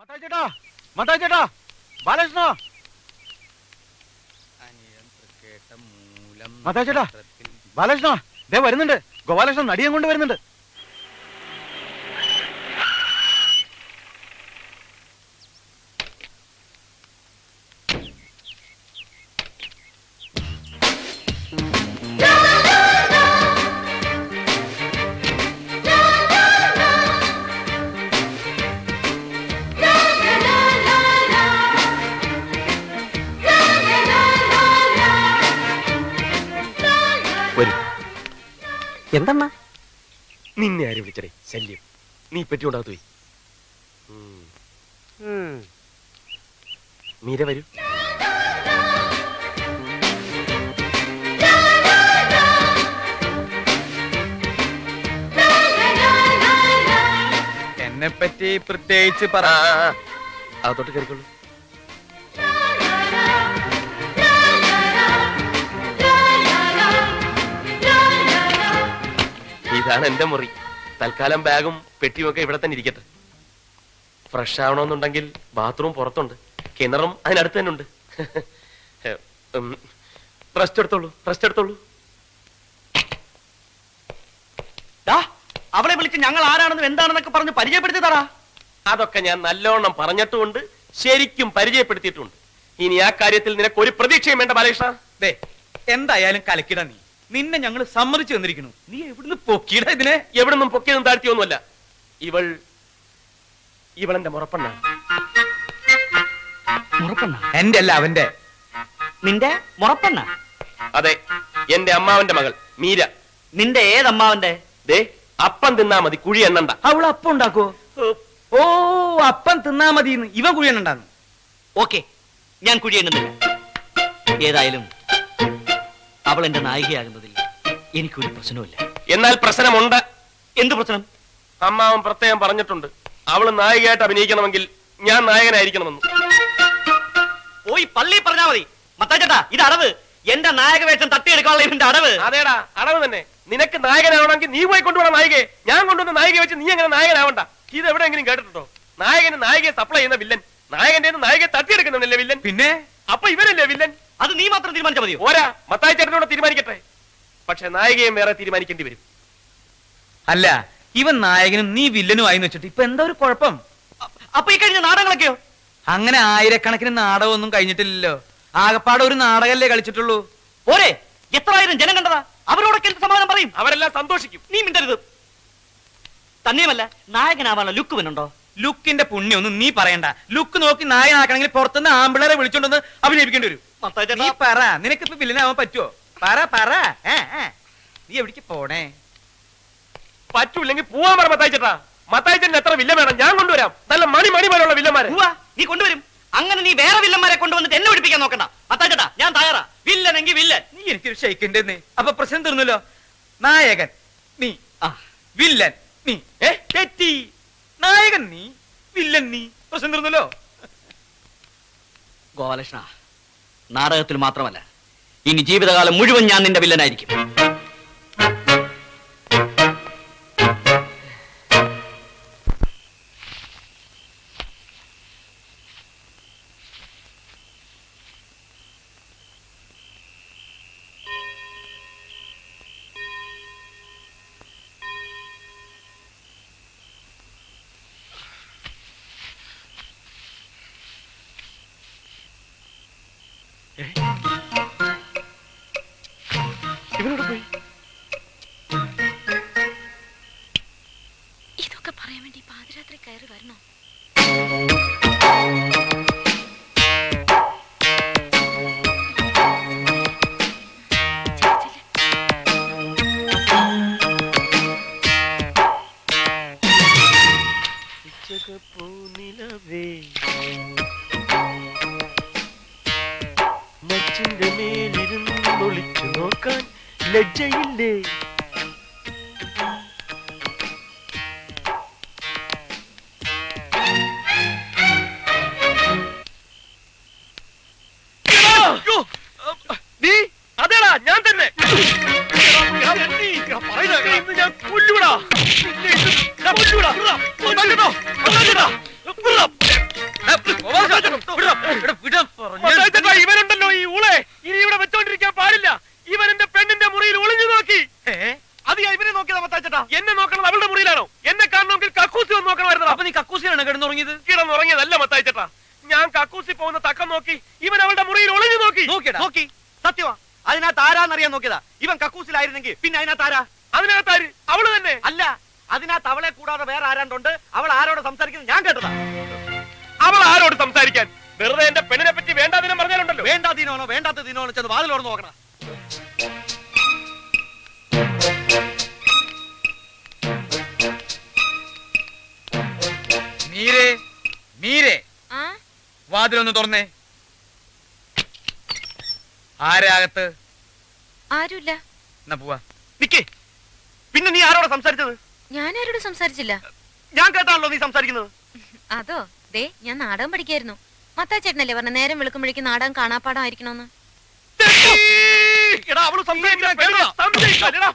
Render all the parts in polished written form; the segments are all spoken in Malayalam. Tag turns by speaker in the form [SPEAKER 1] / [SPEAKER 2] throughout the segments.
[SPEAKER 1] മത്തായി ചേട്ടാ ബാലകൃഷ്ണ മത്തായി ചേട്ടാ ബാലകൃഷ്ണ ദേ വരുന്നുണ്ട്. ഗോപാലകൃഷ്ണൻ നടിയും കൊണ്ട് വരുന്നുണ്ട്.
[SPEAKER 2] എന്തമ്മ
[SPEAKER 3] നിന്നെ ആര് വിളിച്ചടേ? ശല്യം. നീ പെട്ടിയോണ്ടാകത്ത് പോയി. മീര വരൂ.
[SPEAKER 1] എന്നെ പറ്റി പ്രത്യേകിച്ച് പറ.
[SPEAKER 3] അകത്തോട്ട് കയറിക്കോളൂ. ഇതാണ് എന്റെ മുറി. തൽക്കാലം ബാഗും പെട്ടിയും ഒക്കെ ഇവിടെ തന്നെ ഇരിക്കട്ടെ. ഫ്രഷ് ആവണമെന്നുണ്ടെങ്കിൽ ബാത്റൂം പുറത്തുണ്ട്, കിണറും അതിനടുത്ത് തന്നെ ഉണ്ട്. റെസ്റ്റ് എടുത്തോളൂ.
[SPEAKER 2] അവളെ വിളിച്ച് ഞങ്ങൾ ആരാണെന്നും എന്താണെന്നൊക്കെ പറഞ്ഞ് പരിചയപ്പെടുത്തി തറാ.
[SPEAKER 3] അതൊക്കെ ഞാൻ നല്ലോണം പറഞ്ഞിട്ടുമുണ്ട്, ശരിക്കും പരിചയപ്പെടുത്തിയിട്ടുണ്ട്. ഇനി ആ കാര്യത്തിൽ നിനക്ക് ഒരു പ്രതീക്ഷയും വേണ്ട ബാലകൃഷ്ണ.
[SPEAKER 1] എന്തായാലും കലക്കിട. നിന്നെ ഞങ്ങൾ സമ്മതിച്ചു തന്നിരിക്കുന്നു. നീ എവിടുന്ന് പൊക്കിയിട ഇതിനെ?
[SPEAKER 3] എവിടുന്നും പൊക്കിയതും താഴ്ത്തിയൊന്നുമല്ല. ഇവളെന്റെ മുറപ്പെണ്ണ.
[SPEAKER 1] എന്റെ അല്ല അവന്റെ.
[SPEAKER 2] നിന്റെ മുറപ്പെണ്ണ?
[SPEAKER 3] അതെ, എന്റെ അമ്മാവന്റെ മകൾ മീര.
[SPEAKER 2] നിന്റെ ഏതമ്മാവന്റെ?
[SPEAKER 3] ദേ, അപ്പം തിന്നാ മതി, കുഴി എണ്ണണ്ട.
[SPEAKER 1] അവള് അപ്പം ഉണ്ടാക്കോ? ഓ, അപ്പം തിന്നാ മതി. ഇവൻ കുഴി എണ്ണണ്ടാന്ന്.
[SPEAKER 2] ഓക്കെ, ഞാൻ കുഴി എണ്ണുന്നില്ല. ഏതായാലും അവൾ എന്റെ നായികയാകുന്നതിൽ എനിക്കൊരു പ്രശ്നവുമില്ല.
[SPEAKER 3] എന്നാൽ പ്രശ്നമുണ്ട്.
[SPEAKER 2] എന്ത് പ്രശ്നം?
[SPEAKER 3] അമ്മാവൻ പ്രത്യേകം പറഞ്ഞിട്ടുണ്ട്, അവള് നായികയായിട്ട് അഭിനയിക്കണമെങ്കിൽ ഞാൻ നായകനായിരിക്കണമെന്ന്.
[SPEAKER 2] പോയി പള്ളി പറഞ്ഞാ മതി. മത്താച്ചേട്ടാ, ഇത് അടവ്. എന്റെ നായക വേഷം തട്ടിയെടുക്കാനുള്ള ഇവന്റെ അടവ്.
[SPEAKER 3] അതേടാ, അടവ് തന്നെ. നിനക്ക് നായകനാവണമെങ്കിൽ നീ പോയി കൊണ്ടുപോകണം നായികയെ. ഞാൻ കൊണ്ടുവന്ന നായികയെ വെച്ച് നീ അങ്ങനെ നായകനാവണ്ട. ഇത് എവിടെയെങ്കിലും കേട്ടിട്ടുണ്ടോ? നായകന് നായികയെ സപ്ലൈ ചെയ്യുന്ന വില്ലൻ, നായകന്റെ നായികയെ തട്ടിയെടുക്കുന്നവനല്ലേ വില്ലൻ?
[SPEAKER 1] പിന്നെ
[SPEAKER 3] അപ്പൊ ഇവനല്ലേ വില്ലൻ?
[SPEAKER 2] അത് നീ മാത്രം തീരുമാനിച്ചാൽ മതിയോ?
[SPEAKER 3] ഓരാ, മത്തായി ചേട്ടനോട് തീരുമാനിക്കട്ടെ. പക്ഷെ നായികയും വേറെ തീരുമാനിക്കേണ്ടി വരും.
[SPEAKER 1] അല്ല, ഇവൻ നായകനും നീ വില്ലനും ആയി വെച്ചിട്ട് ഇപ്പൊ എന്താ ഒരു കുഴപ്പം?
[SPEAKER 2] അപ്പൊ ഈ കഴിഞ്ഞ നാടകങ്ങളൊക്കെയോ?
[SPEAKER 1] അങ്ങനെ ആയിരക്കണക്കിന് നാടകമൊന്നും കഴിഞ്ഞിട്ടില്ലല്ലോ. ആകപ്പാടെ ഒരു നാടകല്ലേ കളിച്ചിട്ടുള്ളൂ.
[SPEAKER 2] പോരെ, എത്രായിരം ജനം കണ്ടതാ. അവരോടൊക്കെ എന്ത് സമാധാനം പറയും?
[SPEAKER 3] അവരെല്ലാം സന്തോഷിക്കും.
[SPEAKER 2] നീ മിണ്ടരുത്. തന്നെയുമല്ല, നായകനാവാനുള്ള ലുക്ക് വേണുണ്ടോ?
[SPEAKER 1] ലുക്കിന്റെ പുണ്യൊന്നും നീ പറയണ്ട. ലുക്ക് നോക്കി നായകനാക്കണമെങ്കിൽ പുറത്തുനിന്ന് ആമ്പിളരെ വിളിച്ചോണ്ടൊന്ന് അഭിനയിപ്പിക്കേണ്ടി വരും. നീ പറ, നിനക്കിപ്പോ വില്ലനാവാൻ പറ്റുമോ? പറ. നീ എവിടേക്ക് പോണേ?
[SPEAKER 3] പറ്റൂല്ലെങ്കിൽ പോവാൻ പറ മത്തായി ചേട്ടാ. മത്തായി ചേട്ടൻ എത്ര വില്ലൻ വേണം? ഞാൻ കൊണ്ടുവരാം. നല്ല മണി പോലുള്ള വില്ലന്മാരെ.
[SPEAKER 2] നീ കൊണ്ടുവരും. അങ്ങനെ നീ വേറെ വില്ലന്മാരെ കൊണ്ടുവന്നിട്ട് എന്നെ പിടിപ്പിക്കാൻ നോക്കണ്ട. മത്താച്ചേട്ടാ, ഞാൻ തയ്യാറാ. വില്ലനെങ്കിൽ വില്ലൻ.
[SPEAKER 1] നീ എനിക്കൊരു ഷെയ്ക്കണ്ടെന്ന്. അപ്പൊ പ്രശ്നം തീർന്നല്ലോ. നായകൻ നീ, വില്ലൻ നീ. തെറ്റി. നായകൻ നീ, വില്ലൻ നീ. പ്രശ്നം തീർന്നല്ലോ.
[SPEAKER 2] ഗോപാലകൃഷ്ണ, നാടകത്തിൽ മാത്രമല്ല, ഇനി ജീവിതകാലം മുഴുവൻ ഞാൻ നിന്റെ വില്ലനായിരിക്കും.
[SPEAKER 3] ഇവനോട് പോയി.
[SPEAKER 4] ഇതൊക്കെ പറയാൻ വേണ്ടി പാതിരാത്രി കയറി വരണോ?
[SPEAKER 3] മച്ചിന്റെ മേലിരുന്ന് ഒളിച്ചു നോക്കാൻ ലജ്ജയില്ലേ? നീ അതേടാ, ഞാൻ തന്നെ. ഞാൻ കൊല്ലുവിടാ.
[SPEAKER 1] കിടന്നുറങ്ങിയത്?
[SPEAKER 3] കിടന്നുറങ്ങിയതല്ല മത്തായി ചേട്ടാ, ഞാൻ കക്കൂസി പോകുന്ന തക്കം നോക്കി ഇവൻ അവളുടെ മുറിയിൽ ഒളിഞ്ഞു നോക്കി.
[SPEAKER 1] നോക്കിയടാ.
[SPEAKER 2] നോക്കി, സത്യമാ. അതിനകത്ത് ആരാന്നറിയാൻ നോക്കിയതാ. ഇവൻ കക്കൂസിലായിരുന്നെങ്കിൽ പിന്നെ അതിനകത്ത് ആരാ?
[SPEAKER 3] അതിനകത്താര്? അവള് തന്നെ.
[SPEAKER 2] അല്ല, അതിനകത്ത് അവളെ കൂടാതെ വേറെ ആരാണ്ടുണ്ട്. അവൾ ആരോട് സംസാരിക്കുന്നത് ഞാൻ കേട്ടതാ.
[SPEAKER 3] അവൾ ആരോട് സംസാരിക്കാൻ? വെറുതെ എന്റെ പെണ്ണിനെ പറ്റി വേണ്ടാതിനം പറഞ്ഞാലുണ്ടല്ലോ.
[SPEAKER 2] വേണ്ടാതീനോനോ വേണ്ടാത്ത ദിനോനോ ചെന്ന് വാതിലോട് നോക്കണം.
[SPEAKER 1] മീരേ, മീരേ,
[SPEAKER 4] ആ
[SPEAKER 1] വാതിലൊന്ന് തുറന്നേ. ആരാകത്ത്?
[SPEAKER 4] ആരുമില്ല.
[SPEAKER 1] എന്നാ പോവാ.
[SPEAKER 2] നിക്കേ, പിന്നെ നീ ആരോട് സംസാരിച്ചത്?
[SPEAKER 4] ഞാൻ ആരോടും സംസാരിച്ചില്ല.
[SPEAKER 2] ഞാൻ കേട്ടാണല്ലോ നീ സംസാരിക്കുന്നത്.
[SPEAKER 4] അതോ, ദേ ഞാൻ നാടകം പഠിക്കായിരുന്നു. മത്താച്ചേട്ടനല്ലേ പറഞ്ഞ നേരം വെളുക്കുമ്പോഴേക്കും നാടകം കാണാപ്പാടം ആയിരിക്കണോന്ന്.
[SPEAKER 2] എടാ, അവള് സംസാരിക്കുന്ന പെണ്ണാ. സംശയിക്കാതെടാ.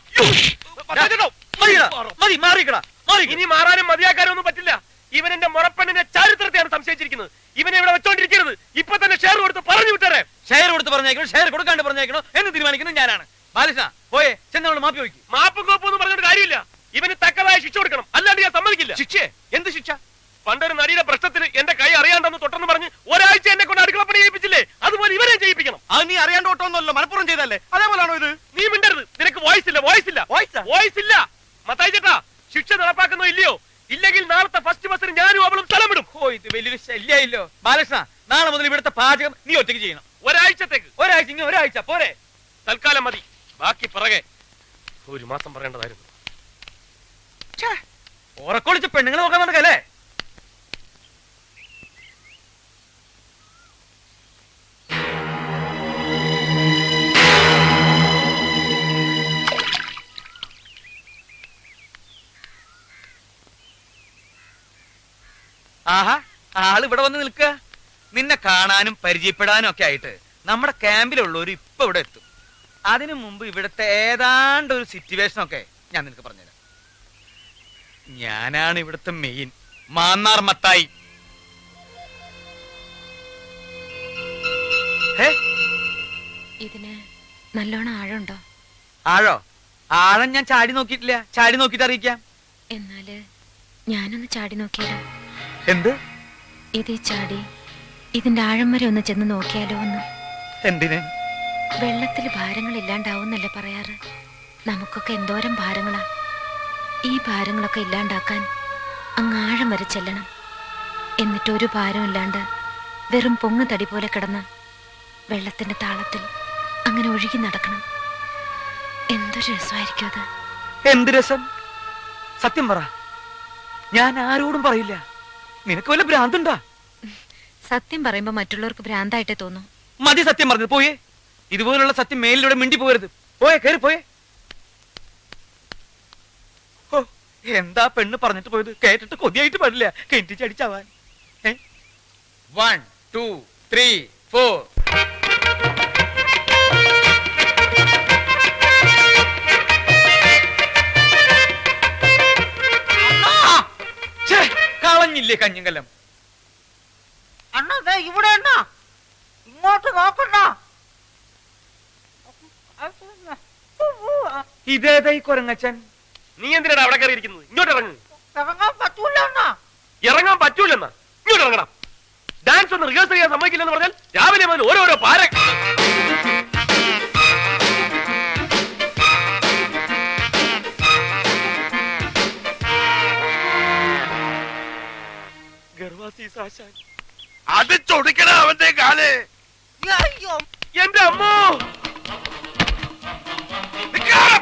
[SPEAKER 2] മത്തായി ചേട്ടാ,
[SPEAKER 1] മതിയെടാ, മതി, മാറിക്കടാ, മാറി.
[SPEAKER 3] ഇനി മാറാനും മതിയാക്കാനും ഒന്നും പറ്റില്ല. ഇവൻ എന്റെ മുറപ്പെണ്ണിന്റെ ചരിത്രത്തെയാണ് സംശയിച്ചിരിക്കുന്നത്. ഇവനെ ഇവിടെ വെച്ചോണ്ടിരിക്കരുത്. ഇപ്പൊ തന്നെ ഷെയർ കൊടുത്ത് പറഞ്ഞു വിട്ടേരെ.
[SPEAKER 1] ഷെയർ കൊടുത്ത് പറഞ്ഞേക്കണോ ഷെയർ കൊടുക്കാണ്ട് പറഞ്ഞേക്കണോ എന്ന് തീരുമാനിക്കുന്നത് ഞാനാണ്. ബാലകൃഷ്ണ പോയെ ചെന്നവള് മാപ്പി വയ്ക്കും.
[SPEAKER 3] മാപ്പും കോപ്പും ഒന്നും പറഞ്ഞിട്ട് കാര്യമില്ല. ഇവന് തക്കതായ ശിക്ഷ കൊടുക്കണം, അല്ലാണ്ട് ഞാൻ സമ്മതിക്കില്ല.
[SPEAKER 2] ശിക്ഷയെ? എന്ത് ശിക്ഷ?
[SPEAKER 3] പണ്ടൊരു നടിയുടെ പ്രശ്നത്തിന് എന്റെ കൈ അറിയാണ്ടെന്ന് തൊട്ടെന്ന് പറഞ്ഞ് ഒരാഴ്ച എന്നെ കൊണ്ട് അടുക്കളപ്പണി ചെയ്യിപ്പിച്ചില്ലേ, അതുപോലെ ഇവരെ ചെയ്യിപ്പിക്കണം.
[SPEAKER 2] അത് നീ അറിയാണ്ട് ഓട്ടോന്നല്ലോ, മലപ്പുറം ചെയ്തല്ലേ? അതേപോലാണോ ഇത്?
[SPEAKER 3] നീ മിണ്ടരുത്. നിനക്ക് വോയിസ് ഇല്ല, വോയിസ് ഇല്ല,
[SPEAKER 2] വോയിസാ?
[SPEAKER 3] വോയിസ് ഇല്ല. മത്തായി ചേട്ടാ, ശിക്ഷ നടപ്പാക്കുന്നോ ഇല്ലയോ? ഇല്ലെങ്കിൽ നാളത്തെ ഫസ്റ്റ് ബസ്സിന് ഞാനും അവളും സ്ഥലം വിടും.
[SPEAKER 1] ഓ, ഇത് വലിയൊരു ശല്യായില്ലോ. ബാലകൃഷ്ണ, നാളെ മുതൽ ഇവിടുത്തെ പാചകം നീ ഒറ്റയ്ക്ക് ചെയ്യണം.
[SPEAKER 3] ഒരാഴ്ചത്തേക്ക്.
[SPEAKER 1] ഒരാഴ്ച, ഇങ്ങനെ ഒരാഴ്ച പോരെ?
[SPEAKER 3] തൽക്കാലം മതി, ബാക്കി പിറകെ. ഒരു മാസം പറയേണ്ടതായിരുന്നു.
[SPEAKER 1] ഉറക്കൊളിച്ച് പെണ്ണുങ്ങളെ നോക്കാൻ നടക്കല്ലേ? ആഹാ, ആള് ഇവിടെ വന്ന് നിൽക്കുക. നിന്നെ കാണാനും പരിചയപ്പെടാനും ഒക്കെ ആയിട്ട് നമ്മുടെ ക്യാമ്പിലുള്ളവർ ഇപ്പൊ ഇവിടെ എത്തും. അതിനു മുമ്പ് ഇവിടുത്തെ ഏതാണ്ട് ഒരു സിറ്റുവേഷൻ ഒക്കെ ഞാൻ നിനക്ക് പറഞ്ഞുതരാം. ഞാനാണ് ഇവിടുത്തെ മെയിൻ മാന്നാർ മത്തായി.
[SPEAKER 4] ഇതിന് നല്ലോണം ആഴമുണ്ടോ?
[SPEAKER 1] ആഴോ? ആഴം ഞാൻ ചാടി നോക്കിയിട്ടില്ല. ചാടി നോക്കിട്ട് അറിയിക്കാം.
[SPEAKER 4] എന്നാല് ഞാനൊന്ന് ചാടി നോക്കിയാലോ?
[SPEAKER 1] എന്ത്?
[SPEAKER 4] ഇതേ ചാടി ഇതിന്റെ ആഴം വരെ ഒന്ന് ചെന്ന് നോക്കിയാലോ ഒന്ന്.
[SPEAKER 1] എന്തിന്?
[SPEAKER 4] വെള്ളത്തിൽ ഭാരങ്ങൾ ഇല്ലാണ്ടാവുന്നല്ലേ പറയാറ്? നമുക്കൊക്കെ എന്തോരം ഭാരങ്ങളാ. ഈ ഭാരങ്ങളൊക്കെ ഇല്ലാണ്ടാക്കാൻ അങ്ങ് ആഴം വരെ ചെല്ലണം. എന്നിട്ട് ഒരു ഭാരം ഇല്ലാണ്ട് വെറും പൊങ്ങ് തടി പോലെ കിടന്ന് വെള്ളത്തിന്റെ താളത്തിൽ അങ്ങനെ ഒഴുകി നടക്കണം. എന്തൊരു രസമായിരിക്കും അത്.
[SPEAKER 1] എന്ത് രസം? സത്യം പറ. ഞാൻ ആരോടും പറയില്ല. നിനക്ക് വല്ല ഭ്രാന്തുണ്ടാ?
[SPEAKER 4] സത്യം പറയുമ്പോ മറ്റുള്ളവർക്ക് ഭ്രാന്തായിട്ടേ തോന്നും.
[SPEAKER 1] മതി സത്യം പറഞ്ഞത്. പോയേ. ഇതുപോലുള്ള സത്യം മേലിലൂടെ മിണ്ടി പോകരുത്. പോയേ, കയറി പോയേ. ഓ, എന്താ പെണ്ണ് പറഞ്ഞിട്ട് പോയത്? കേട്ടിട്ട് കൊതിയായിട്ട് പാടില്ല. കെട്ടി ചടിച്ചാവാൻ. 1 2 3 4. കളഞ്ഞില്ലേ കഞ്ഞിങ്കലം?
[SPEAKER 5] അണ്ണാ ദേ ഇവിടെ അണ്ണാ, ഇങ്ങോട്ട് നോക്കണ്ട.
[SPEAKER 1] ഇതേതാ ഈ കൊരങ്ങച്ചൻ?
[SPEAKER 3] നീ എന്തിനാണ് അവിടെ കയറിയിരിക്കുന്നത്? ഇങ്ങോട്ട് ഇറങ്ങ്.
[SPEAKER 5] ഇറങ്ങാൻ പറ്റൂല അണ്ണാ.
[SPEAKER 3] ഇറങ്ങാൻ പറ്റൂലെന്നാ? ഇങ്ങോട്ട് ഇറങ്ങണം. ഡാൻസ് ഒന്ന് റിഹേഴ്സൽ ചെയ്യാൻ സമ്മതിക്കില്ലെന്ന് പറഞ്ഞാൽ രാവിലെ മുതൽ ഓരോരോ പാര.
[SPEAKER 6] അത് ചൊടിക്കണ അവന്റെ കാല്.
[SPEAKER 5] അയ്യോ,
[SPEAKER 3] എന്റെ അമ്മോ,
[SPEAKER 6] നിക്കാം.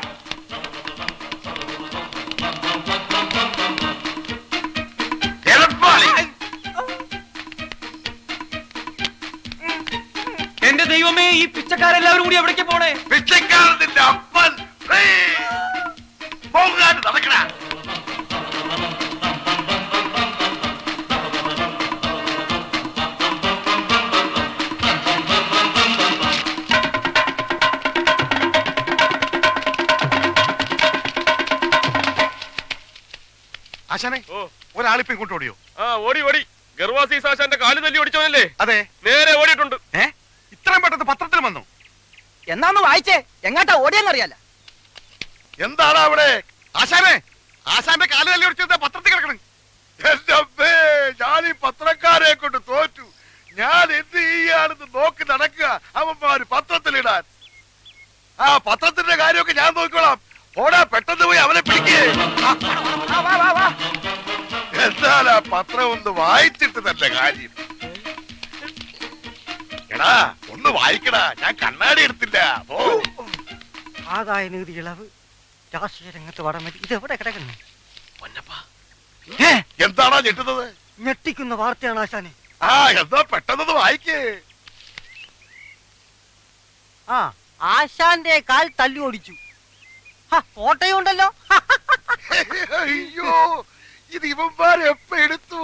[SPEAKER 6] എളുപ്പാളി.
[SPEAKER 1] എന്റെ ദൈവമേ, ഈ പിച്ചക്കാരെല്ലാവരും കൂടി എവിടേക്ക് പോണേ?
[SPEAKER 6] പിച്ചക്കാരന്റെ അപ്പൻ പോകാൻ നടക്കണ. ആശാനെ, ഒരാളിപ്പോ ഇങ്ങോട്ട് ഓടിയോ?
[SPEAKER 3] ആ ഓടി ഓടി. ഗർവാസി സാശാന്റെ കാല് തല്ലി ഓടിച്ചോനല്ലേ?
[SPEAKER 6] അതെ,
[SPEAKER 3] നേരെ ഓടിയിട്ടുണ്ട്.
[SPEAKER 6] ഇത്രയും പെട്ടെന്ന് പത്രത്തിൽ വന്നു.
[SPEAKER 5] എന്നാന്ന് വായിച്ചേ, എങ്ങാട്ടാ ഓടിയെന്നറിയാല.
[SPEAKER 6] എന്താണ് അവിടെ? ആശാനെ, ആശാന്റെ കാല് തല്ലി ഓടിച്ചത് പത്രത്തിൽ കിടക്കണം. എന്റെ അമ്മേ, ഞാൻ ഈ പത്രക്കാരെ കൊണ്ട് തോറ്റു. ഞാൻ എന്ത് ചെയ്യാണെന്ന് നോക്കി നടക്കുക അവന്മാര് പത്രത്തിലിടാൻ. ആ പത്രത്തിന്റെ കാര്യമൊക്കെ ഞാൻ നോക്കിക്കോളാം. ഓടാ, പെട്ടെന്ന് പോയി അവനെ പിടിക്കേ. എന്നാൽ ആ പത്രം ഒന്ന് വായിച്ചിട്ട് തന്നെ കാര്യം. എടാ, ഒന്ന് വായിക്കടാ, ഞാൻ കണ്ണാടി എടുത്തില്ല. ഓ,
[SPEAKER 5] ആദായ നികുതി ഇളവ്, രാഷ്ട്രീയ രംഗത്ത് വടമതി, ഇതെവിടെ കിടക്കുന്നു?
[SPEAKER 6] എന്താണാ ഞെട്ടുന്നത്?
[SPEAKER 5] ഞെട്ടിക്കുന്ന വാർത്തയാണ് ആശാനെ.
[SPEAKER 6] ആ, എന്താ പെട്ടെന്ന് വായിക്കേ.
[SPEAKER 5] ആ, ആശാന്റെ കാൽ തല്ലി ഓടിച്ചു. കോട്ടയം ഉണ്ടല്ലോ.
[SPEAKER 6] അയ്യോ, ഇത് ഇവന്മാരെ എപ്പ എടുത്തു?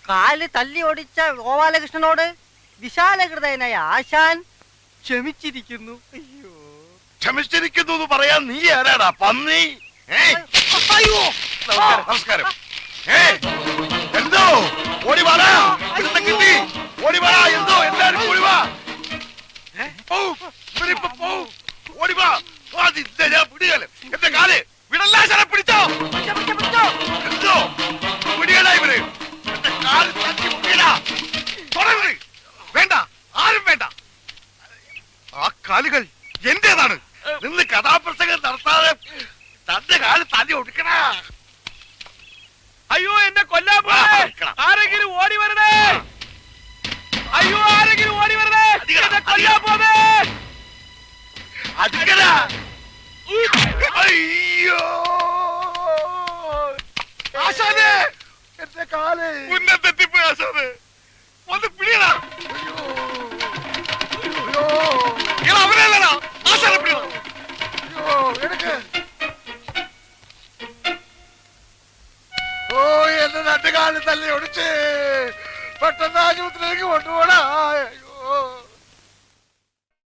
[SPEAKER 5] കാല് തല്ലി ഓടിച്ച ഗോപാലകൃഷ്ണനോട് വിശാലഹൃദയനായ ആശാൻ ക്ഷമിച്ചിരിക്കുന്നു. അയ്യോ,
[SPEAKER 6] ക്ഷമിച്ചിരിക്കുന്നു എന്ന് പറയാൻ നീ ആരാടാ, പന്നി?
[SPEAKER 5] അയ്യോ,
[SPEAKER 6] നമസ്കാരം. എന്തോ ഓടി വാടാ, ഇവിടുത്തെ കിട്ടി. ഓടി വാടാ, എന്തോ എല്ലാരും ഓടി വാ. ഇവരിപ്പോ പോവും. ഓടി വാ. അതിന്റെ ഞാൻ പിടികള്. എന്റെ കാല് വിടല്ലാ, ശരം പിടിച്ചോ. എന്തോ പിടികളാ ഇവര്. എന്റെ കാല് തട്ടി മുട്ടിയടാ. തുടരുത്. വേണ്ട, ആരും വേണ്ട. ആ കാലുകൾ എന്റേതാണ്. നിന്ന് കഥാപ്രസംഗം നടത്താതെ തന്റെ കാല് തല്ലി ഒടുക്കണ.
[SPEAKER 3] അയ്യോ, എന്നെ കൊല്ലാൻ പോണേ. ആരെങ്കിലും ഓടി വരണേ. അയ്യോ, ആരെങ്കിലും ഓടി വരണേ. എന്നെ കൊല്ലാൻ പോണേ.
[SPEAKER 6] അടുക്കണ. അയ്യോ, ആശാനെ, എന്റെ കാല് ഉന്നതെത്തിപ്പോയി. ആശാനെ, ഒന്ന് പിടിയടാ. അയ്യോ, അവനല്ലടാ, ആശാനെ പിടിയടാ. അയ്യോ, എടുക്ക്. ഓ, എന്റെ രണ്ട് കാല് തല്ലി ഒടിച്ച് പെട്ടെന്ന് ആശുപത്രിയിലേക്ക് കൊണ്ടുപോടാ. അയ്യോ.